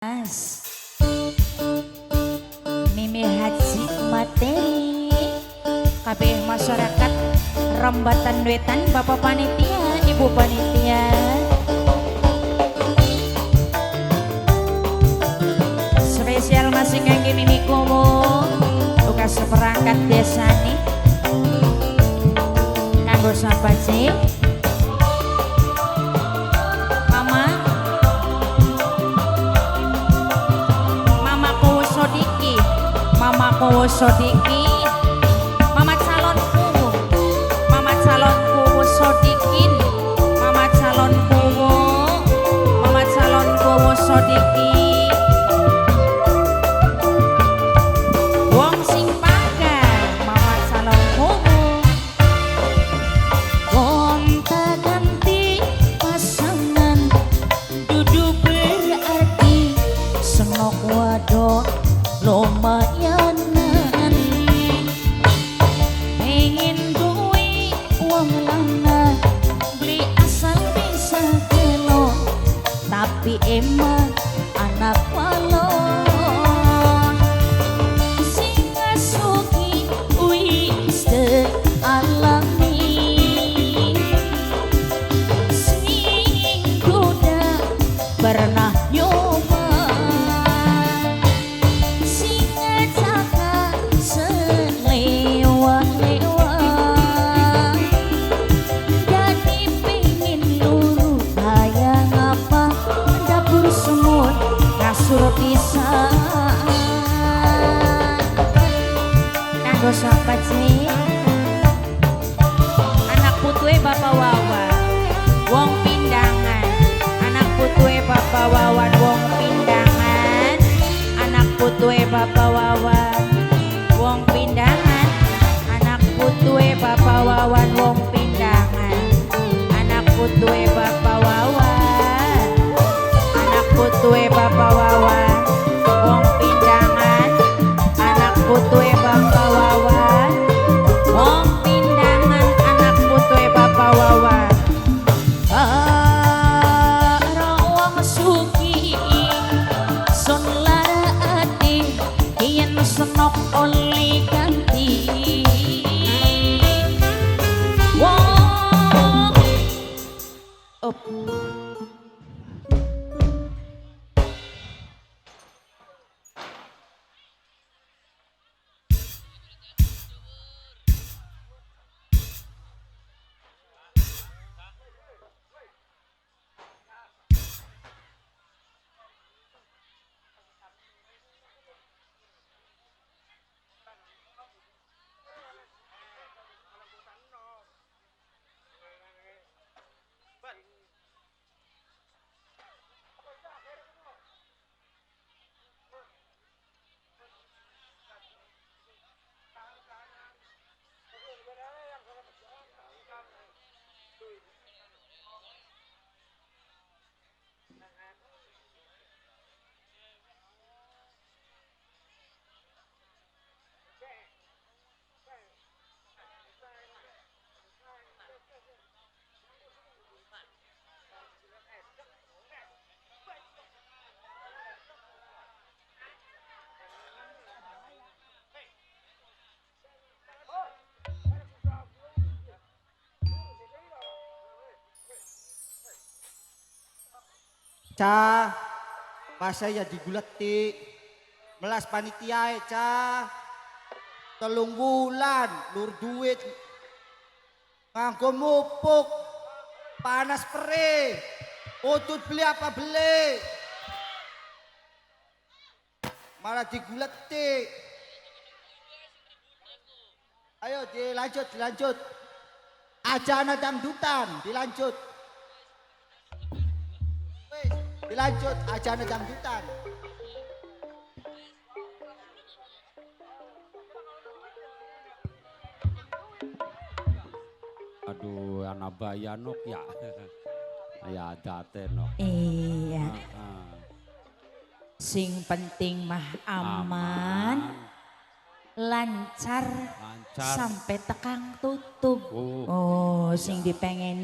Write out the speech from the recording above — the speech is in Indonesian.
Mas Mimi Haji Materi kabeh masyarakat Rembatan Wetan, Bapak Panitia, Ibu Panitia, spesial masih kangge Mimi Komo tugas seperangkat desa nih kanggo sahabat sih Mama Kowo Sodiki, Mama calonku Sodikin, Mama calon Kowo Sodiki, wong sing pagar, Mama calon Kowo, gonta ganti pasangan, dudu berarti senok wadok lumayanan pengen duwe uang lana beli asal bisa kelo tapi emang anak walon sing ngasuki wis alami sing kuda pernah nyoba suruh pisah kanggo sahabat sih anak putue Bapak Wawan wong pindangan anak putue Bapak Wawan wong pindangan anak putue Bapak Wawan wong pindangan anak putue Bapak Wawan wong pindangan anak putue Bapak Wawan anak putue Bapak Wawan wong pindangan anak putue Bapak Wawan wong pindangan anak putue Bapak Wawan karo wong suki son lara ati yen senok oli ganti wong Cah, pas saya diguleti melas panitia cah 3 bulan lur duit nganggo mupuk panas perih utut beli apa beli malah diguleti ayo dilanjut ajana dangdutan dilanjut ajana dangdutan. Aduh, anak bayanok ya. Ya date no. Iya. Sing penting mah aman. Lancar sampai tekang tutup. Oh, sing dipengeni